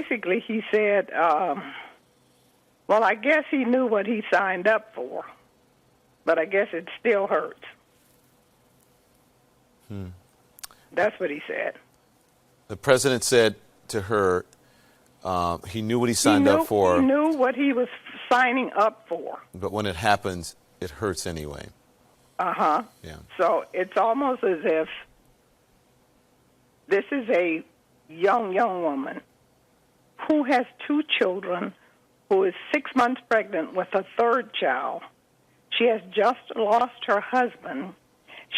basically he said, well, I guess he knew what he signed up for, but I guess it still hurts. That's what he said. The president said to her he knew what he signed up for. He knew what he was signing up for. But when it happens, it hurts anyway. Uh-huh. Yeah. So it's almost as if this is a young woman who has 2 children, who is 6 months pregnant with a 3rd child. She has just lost her husband.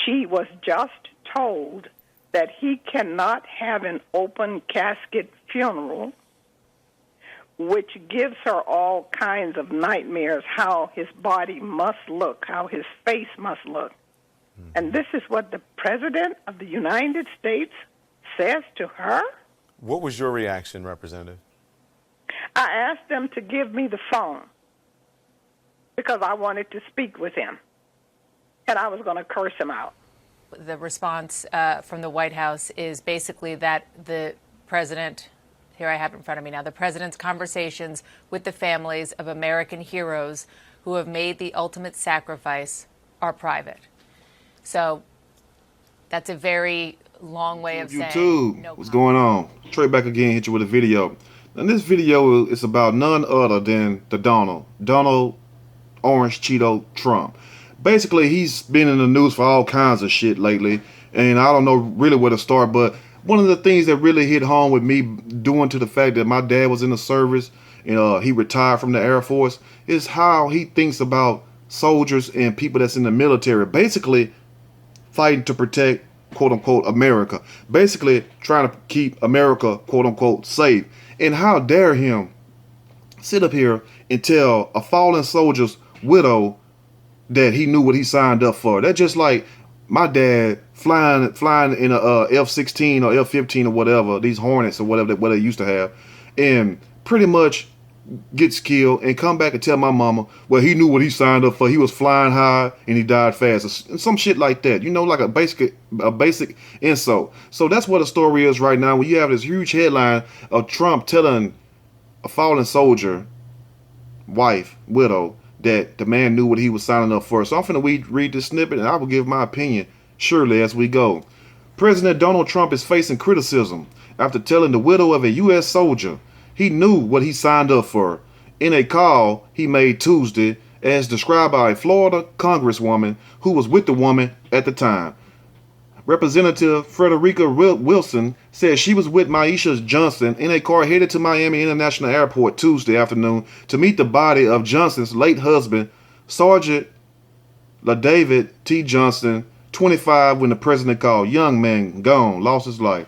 She was just told that he cannot have an open casket funeral, which gives her all kinds of nightmares, how his body must look, how his face must look. Mm-hmm. And this is what the President of the United States says to her? What was your reaction, Representative? I asked them to give me the phone because I wanted to speak with him, and I was going to curse him out. The response from the White House is basically that the president, here I have it in front of me now, the president's conversations with the families of American heroes who have made the ultimate sacrifice are private. So that's a very long way of saying YouTube, no what's going on? Trey back again, hit you with a video. And this video is about none other than the Donald Orange Cheeto Trump. Basically, he's been in the news for all kinds of shit lately, and I don't know really where to start, but one of the things that really hit home with me, due to the fact that my dad was in the service and he retired from the Air Force, is how he thinks about soldiers and people that's in the military, basically fighting to protect, quote unquote, America, basically trying to keep America, quote unquote, safe. And how dare him sit up here and tell a fallen soldier's widow that he knew what he signed up for. That's just like my dad flying in a F-16 or F-15 or whatever, these Hornets or whatever what they used to have, and pretty much gets killed and come back and tell my mama, well, he knew what he signed up for. He was flying high and he died fast, or some shit like that. You know, like a basic insult. So that's what the story is right now. When you have this huge headline of Trump telling a fallen soldier, widow, that the man knew what he was signing up for. So I'm finna read this snippet and I will give my opinion surely as we go. President Donald Trump is facing criticism after telling the widow of a U.S. soldier he knew what he signed up for in a call he made Tuesday, as described by a Florida congresswoman who was with the woman at the time. Representative Frederica Wilson said she was with Maisha Johnson in a car headed to Miami International Airport Tuesday afternoon to meet the body of Johnson's late husband, Sergeant LaDavid T. Johnson, 25, when the president called. Young man gone, lost his life.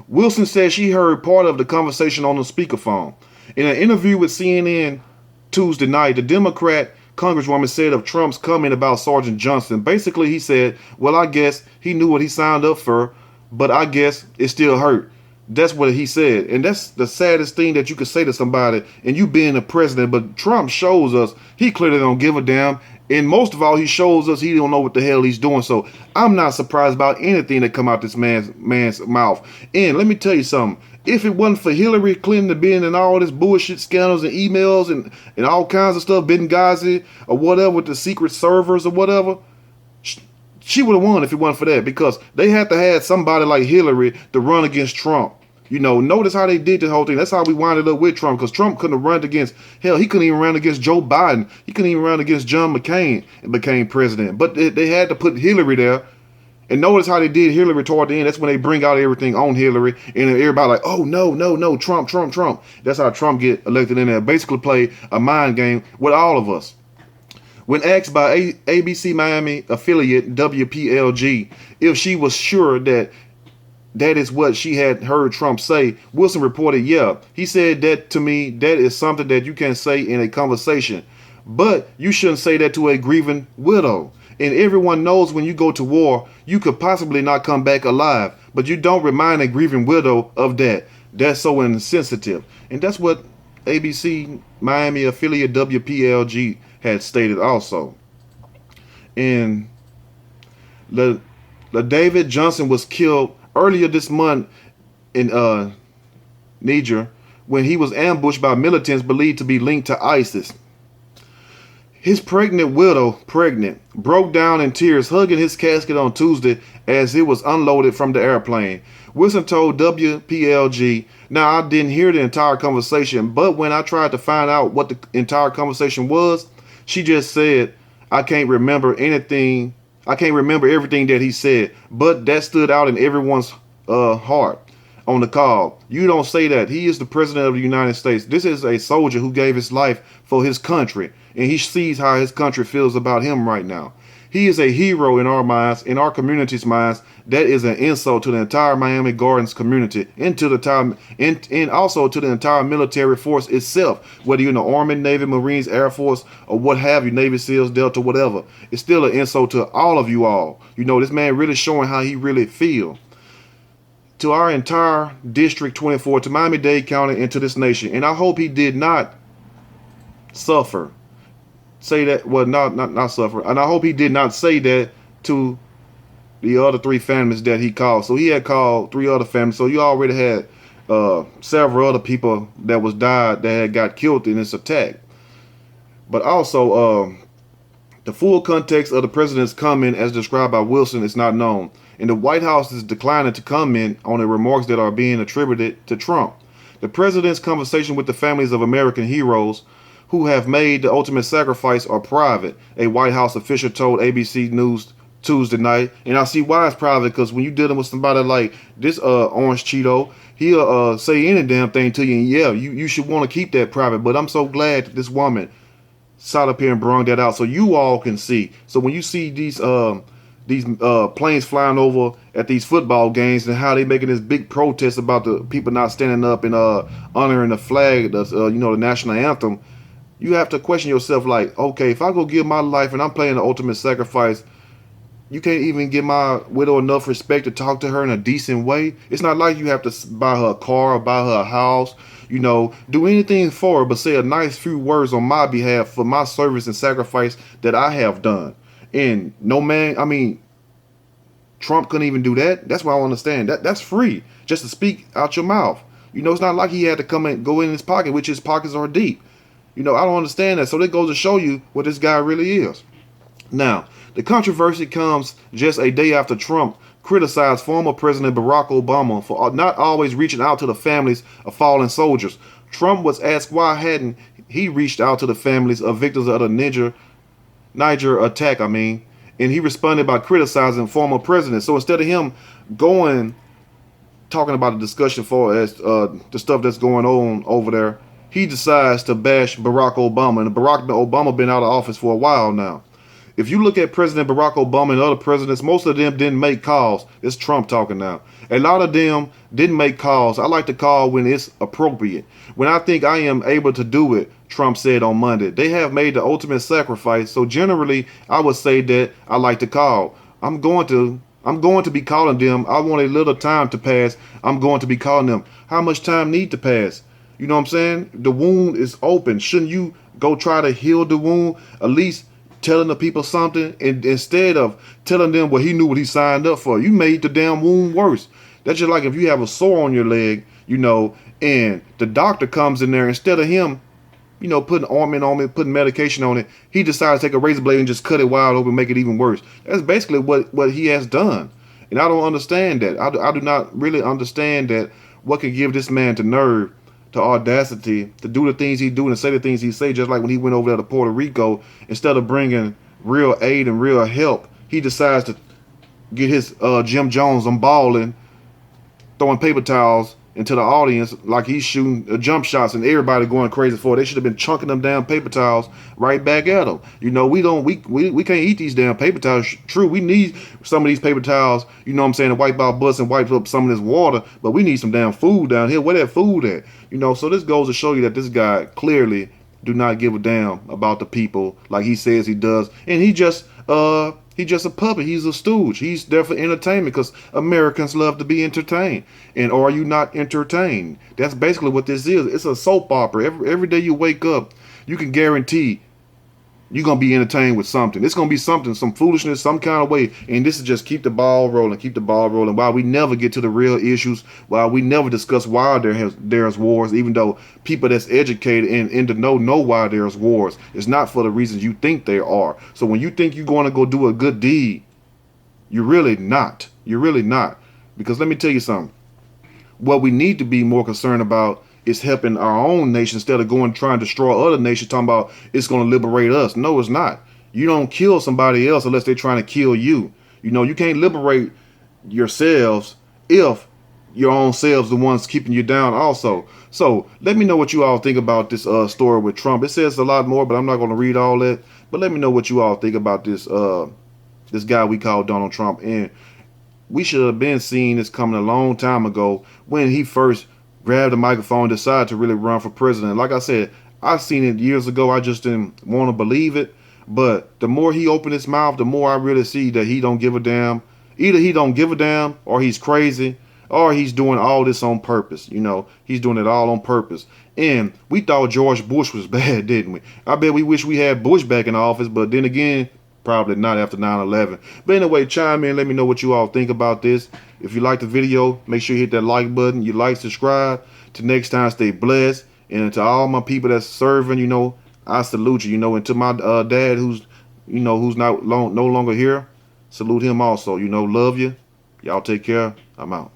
Wilson said she heard part of the conversation on the speakerphone. In an interview with CNN Tuesday night, the Democrat Congresswoman said of Trump's comment about Sergeant Johnson, basically he said, well, I guess he knew what he signed up for, but I guess it still hurt. That's what he said. And that's the saddest thing that you could say to somebody, and you being the president. But Trump shows us he clearly don't give a damn. And most of all, he shows us he don't know what the hell he's doing. So I'm not surprised about anything that come out this man's mouth. And let me tell you something. If it wasn't for Hillary Clinton being in all this bullshit scandals and emails and all kinds of stuff, Benghazi or whatever with the secret servers or whatever, she would have won if it wasn't for that, because they had to have somebody like Hillary to run against Trump. You know, notice how they did the whole thing. That's how we winded up with Trump, because Trump couldn't have run against, hell, he couldn't even run against Joe Biden. He couldn't even run against John McCain and became president. But they had to put Hillary there. And notice how they did Hillary toward the end. That's when they bring out everything on Hillary. And everybody like, oh, no, Trump. That's how Trump get elected in there. Basically play a mind game with all of us. When asked by ABC Miami affiliate WPLG if she was sure that is what she had heard Trump say, Wilson reported, yeah. He said that to me, that is something that you can say in a conversation. But you shouldn't say that to a grieving widow. And everyone knows when you go to war, you could possibly not come back alive. But you don't remind a grieving widow of that. That's so insensitive. And that's what ABC Miami affiliate WPLG had stated also. And David Johnson was killed earlier this month in Niger when he was ambushed by militants believed to be linked to ISIS. His pregnant widow, broke down in tears, hugging his casket on Tuesday as it was unloaded from the airplane. Wilson told WPLG, "Now, I didn't hear the entire conversation, but when I tried to find out what the entire conversation was, she just said, I can't remember anything. I can't remember everything that he said, but that stood out in everyone's heart on the call. You don't say that. He is the president of the United States. This is a soldier who gave his life for his country, and he sees how his country feels about him right now. He is a hero in our minds, in our community's minds. That is an insult to the entire Miami Gardens community, and to the time, and also to the entire military force itself. Whether you're in the Army, Navy, Marines, Air Force, or what have you, Navy SEALs, Delta, whatever, it's still an insult to all of you all. You know, this man really showing how he really feel. To our entire District 24, to Miami-Dade County, and to this nation, and I hope he did not suffer. Say that, well, not suffer, and I hope he did not say that to the other 3 families that he called. So he had called 3 other families. So you already had several other people that was died that had got killed in this attack. But also, the full context of the president's comment, as described by Wilson, is not known, and the White House is declining to comment on the remarks that are being attributed to Trump. The president's conversation with the families of American heroes who have made the ultimate sacrifice are private, a White House official told ABC News Tuesday night. And I see why it's private, because when you're dealing with somebody like this Orange Cheeto, he'll say any damn thing to you, and yeah, you should want to keep that private. But I'm so glad that this woman sat up here and brought that out so you all can see. So when you see these planes flying over at these football games and how they making this big protest about the people not standing up and honoring the flag, the national anthem, you have to question yourself, like, okay, if I go give my life and I'm playing the ultimate sacrifice, you can't even give my widow enough respect to talk to her in a decent way. It's not like you have to buy her a car or buy her a house, do anything for her, but say a nice few words on my behalf for my service and sacrifice that I have done. And no man, Trump couldn't even do that. That's why I don't understand. That's free, just to speak out your mouth. It's not like he had to come and go in his pocket, which his pockets are deep. I don't understand that. So that goes to show you what this guy really is. Now, the controversy comes just a day after Trump criticized former President Barack Obama for not always reaching out to the families of fallen soldiers. Trump was asked why hadn't he reached out to the families of victims of the Niger attack, and he responded by criticizing former presidents. So instead of him talking about the discussion for as the stuff that's going on over there, he decides to bash Barack Obama. And Barack Obama been out of office for a while now. If you look at President Barack Obama and other presidents, most of them didn't make calls. It's Trump talking now. A lot of them didn't make calls. I like to call when it's appropriate. When I think I am able to do it, Trump said on Monday. They have made the ultimate sacrifice. So generally, I would say that I like to call. I'm going to be calling them. I want a little time to pass. I'm going to be calling them. How much time need to pass? You know what I'm saying? The wound is open. Shouldn't you go try to heal the wound? At least telling the people something, and instead of telling them what he knew what he signed up for. You made the damn wound worse. That's just like if you have a sore on your leg, and the doctor comes in there, instead of him, putting ointment on it, putting medication on it, he decides to take a razor blade and just cut it wide open, make it even worse. That's basically what he has done. And I don't understand that. I do not really understand that. What could give this man the nerve, the audacity to do the things he do and say the things he say, just like when he went over there to Puerto Rico, instead of bringing real aid and real help, he decides to get his Jim Jones on balling, throwing paper towels into the audience like he's shooting jump shots and everybody going crazy for it. They should have been chunking them damn paper towels right back at them. We can't eat these damn paper towels. True, we need some of these paper towels, to wipe out butts and wipe up some of this water, but we need some damn food down here. Where that food at? So this goes to show you that this guy clearly do not give a damn about the people like he says he does. And he's just a puppet. He's a stooge. He's there for entertainment because Americans love to be entertained. And are you not entertained? That's basically what this is. It's a soap opera. Every day you wake up, you can guarantee you're going to be entertained with something. It's going to be something, some foolishness, some kind of way. And this is just keep the ball rolling, while we never get to the real issues, while we never discuss why there's wars, even though people that's educated and in the know why there's wars. It's not for the reasons you think there are. So when you think you're going to go do a good deed, you're really not. You're really not. Because let me tell you something. What we need to be more concerned about is helping our own nation instead of going trying to destroy other nations, talking about it's going to liberate us. No, it's not. You don't kill somebody else unless they're trying to kill you. You know, you can't liberate yourselves if your own selves the ones keeping you down also. So let me know what you all think about this story with Trump. It says a lot more, but I'm not going to read all that. But let me know what you all think about this guy we call Donald Trump. And we should have been seeing this coming a long time ago when he first grabbed the microphone and decided to really run for president. Like I said, I've seen it years ago. I just didn't want to believe it. But the more he opened his mouth, the more I really see that he don't give a damn. Either he don't give a damn, or he's crazy, or he's doing all this on purpose. You know, he's doing it all on purpose. And we thought George Bush was bad, didn't we? I bet we wish we had Bush back in office, but then again, probably not after 9/11. But anyway, chime in. Let me know what you all think about this. If you like the video, make sure you hit that like button. You like, subscribe. Till next time, stay blessed. And to all my people that's serving, you know, I salute you. You know, and to my dad who's no longer here, salute him also. You know, love you. Y'all take care. I'm out.